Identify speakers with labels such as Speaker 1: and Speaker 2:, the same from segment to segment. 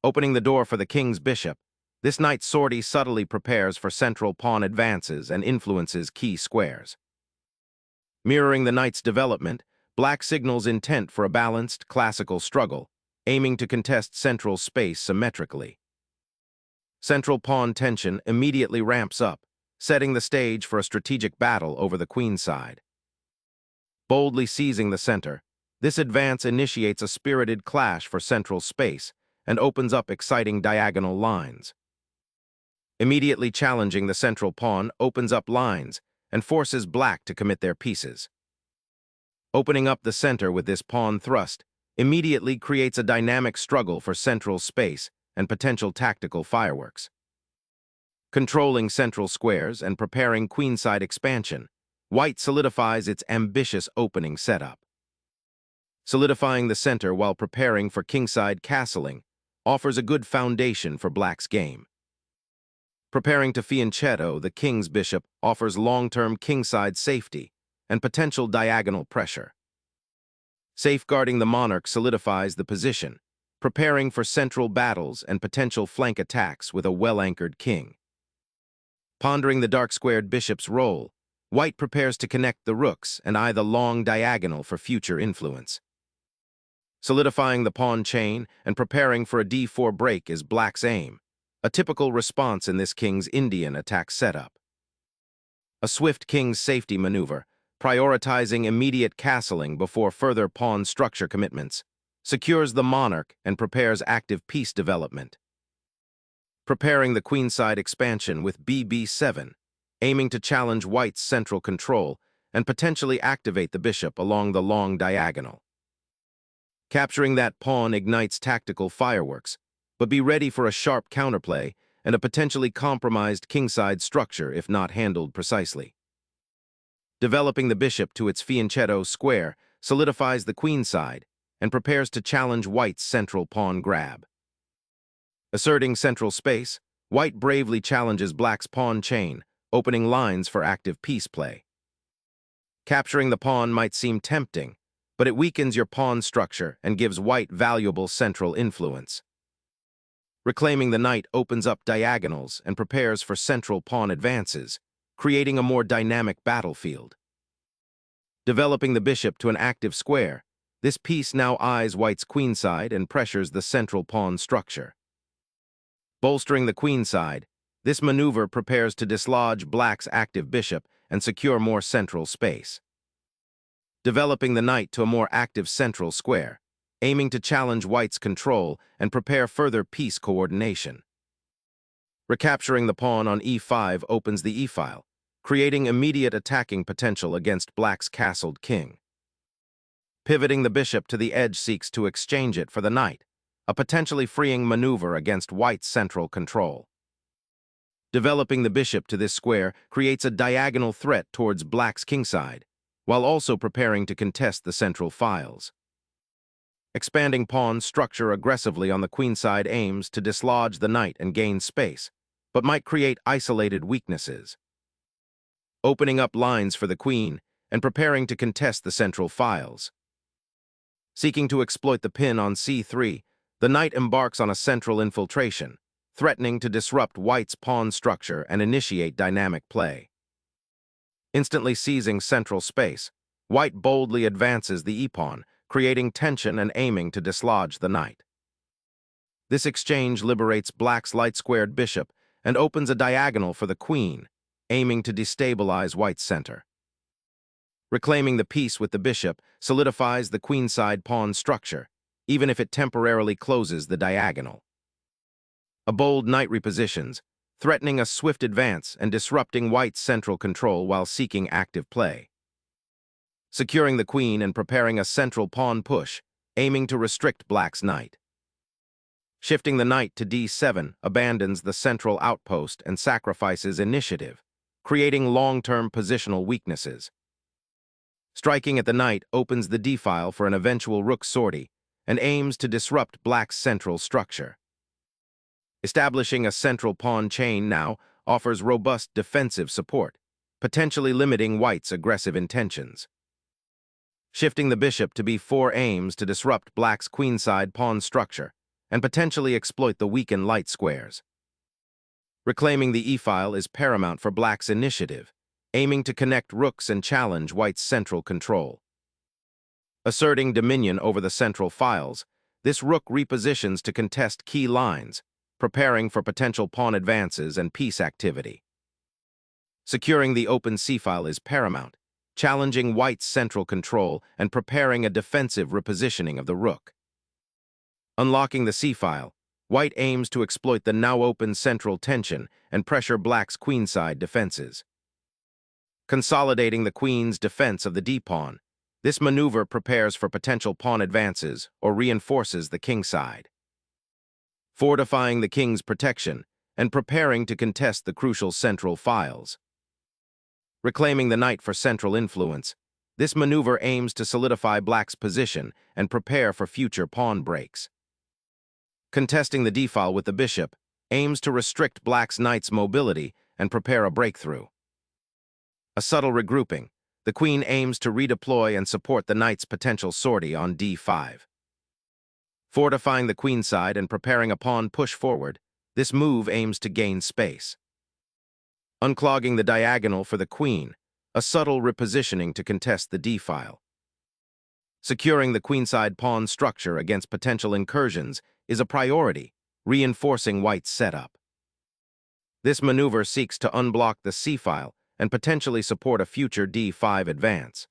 Speaker 1: Opening the door for the king's bishop, this knight's sortie subtly prepares for central pawn advances and influences key squares. Mirroring the knight's development, black signals intent for a balanced, classical struggle, aiming to contest central space symmetrically. Central pawn tension immediately ramps up, setting the stage for a strategic battle over the queenside. Boldly seizing the center, this advance initiates a spirited clash for central space and opens up exciting diagonal lines. Immediately challenging the central pawn opens up lines and forces black to commit their pieces. Opening up the center with this pawn thrust immediately creates a dynamic struggle for central space and potential tactical fireworks. Controlling central squares and preparing queenside expansion, white solidifies its ambitious opening setup. Solidifying the center while preparing for kingside castling offers a good foundation for black's game. Preparing to fianchetto the king's bishop offers long-term kingside safety and potential diagonal pressure. Safeguarding the monarch solidifies the position, preparing for central battles and potential flank attacks with a well-anchored king. Pondering the dark-squared bishop's role, white prepares to connect the rooks and eye the long diagonal for future influence. Solidifying the pawn chain and preparing for a d4 break is black's aim, a typical response in this king's Indian attack setup. A swift king's safety maneuver, prioritizing immediate castling before further pawn structure commitments, secures the monarch and prepares active piece development. Preparing the queenside expansion with bb7, aiming to challenge white's central control and potentially activate the bishop along the long diagonal. Capturing that pawn ignites tactical fireworks, but be ready for a sharp counterplay and a potentially compromised kingside structure if not handled precisely. Developing the bishop to its fianchetto square solidifies the queenside and prepares to challenge white's central pawn grab. Asserting central space, white bravely challenges black's pawn chain, opening lines for active piece play. Capturing the pawn might seem tempting, but it weakens your pawn structure and gives white valuable central influence. Reclaiming the knight opens up diagonals and prepares for central pawn advances, creating a more dynamic battlefield. Developing the bishop to an active square, this piece now eyes white's queenside and pressures the central pawn structure. Bolstering the queenside, this maneuver prepares to dislodge black's active bishop and secure more central space. Developing the knight to a more active central square, aiming to challenge white's control and prepare further piece coordination. Recapturing the pawn on e5 opens the e-file, creating immediate attacking potential against black's castled king. Pivoting the bishop to the edge seeks to exchange it for the knight, a potentially freeing maneuver against white's central control. Developing the bishop to this square creates a diagonal threat towards black's kingside, while also preparing to contest the central files. Expanding pawn structure aggressively on the queenside aims to dislodge the knight and gain space, but might create isolated weaknesses. Opening up lines for the queen and preparing to contest the central files. Seeking to exploit the pin on c3, the knight embarks on a central infiltration, threatening to disrupt white's pawn structure and initiate dynamic play. Instantly seizing central space, white boldly advances the e-pawn, creating tension and aiming to dislodge the knight. This exchange liberates black's light-squared bishop and opens a diagonal for the queen, aiming to destabilize white's center. Reclaiming the piece with the bishop solidifies the queenside pawn structure, even if it temporarily closes the diagonal. A bold knight repositions, threatening a swift advance and disrupting white's central control while seeking active play. Securing the queen and preparing a central pawn push, aiming to restrict black's knight. Shifting the knight to d7 abandons the central outpost and sacrifices initiative, creating long-term positional weaknesses. Striking at the knight opens the d-file for an eventual rook sortie and aims to disrupt black's central structure. Establishing a central pawn chain now offers robust defensive support, potentially limiting white's aggressive intentions. Shifting the bishop to b4 aims to disrupt black's queenside pawn structure and potentially exploit the weakened light squares. Reclaiming the e-file is paramount for black's initiative, aiming to connect rooks and challenge white's central control. Asserting dominion over the central files, this rook repositions to contest key lines, preparing for potential pawn advances and piece activity. Securing the open c-file is paramount, challenging white's central control and preparing a defensive repositioning of the rook. Unlocking the c-file, white aims to exploit the now open central tension and pressure black's queenside defenses. Consolidating the queen's defense of the d-pawn, this maneuver prepares for potential pawn advances or reinforces the kingside. Fortifying the king's protection and preparing to contest the crucial central files. Reclaiming the knight for central influence, this maneuver aims to solidify black's position and prepare for future pawn breaks. Contesting the d-file with the bishop aims to restrict black's knight's mobility and prepare a breakthrough. A subtle regrouping, the queen aims to redeploy and support the knight's potential sortie on d5. Fortifying the queenside and preparing a pawn push forward, this move aims to gain space. Unclogging the diagonal for the queen, a subtle repositioning to contest the d-file. Securing the queenside pawn structure against potential incursions is a priority, reinforcing white's setup. This maneuver seeks to unblock the c-file and potentially support a future d5 advance.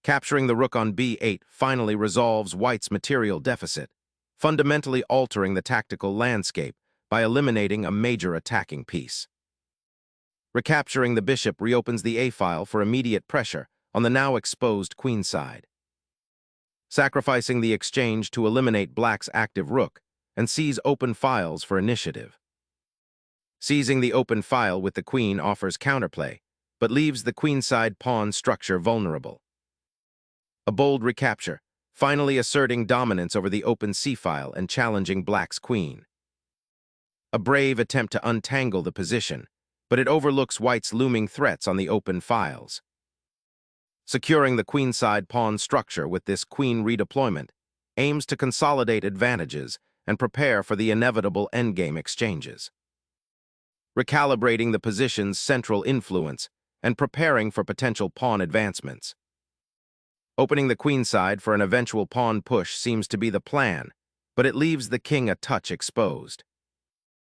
Speaker 1: Capturing the rook on b8 finally resolves white's material deficit, fundamentally altering the tactical landscape by eliminating a major attacking piece. Recapturing the bishop reopens the a-file for immediate pressure on the now exposed queenside. Sacrificing the exchange to eliminate black's active rook and seize open files for initiative. Seizing the open file with the queen offers counterplay, but leaves the queenside pawn structure vulnerable. A bold recapture, finally asserting dominance over the open c-file and challenging black's queen. A brave attempt to untangle the position, but it overlooks white's looming threats on the open files. Securing the queenside pawn structure with this queen redeployment aims to consolidate advantages and prepare for the inevitable endgame exchanges. Recalibrating the position's central influence and preparing for potential pawn advancements. Opening the queenside for an eventual pawn push seems to be the plan, but it leaves the king a touch exposed.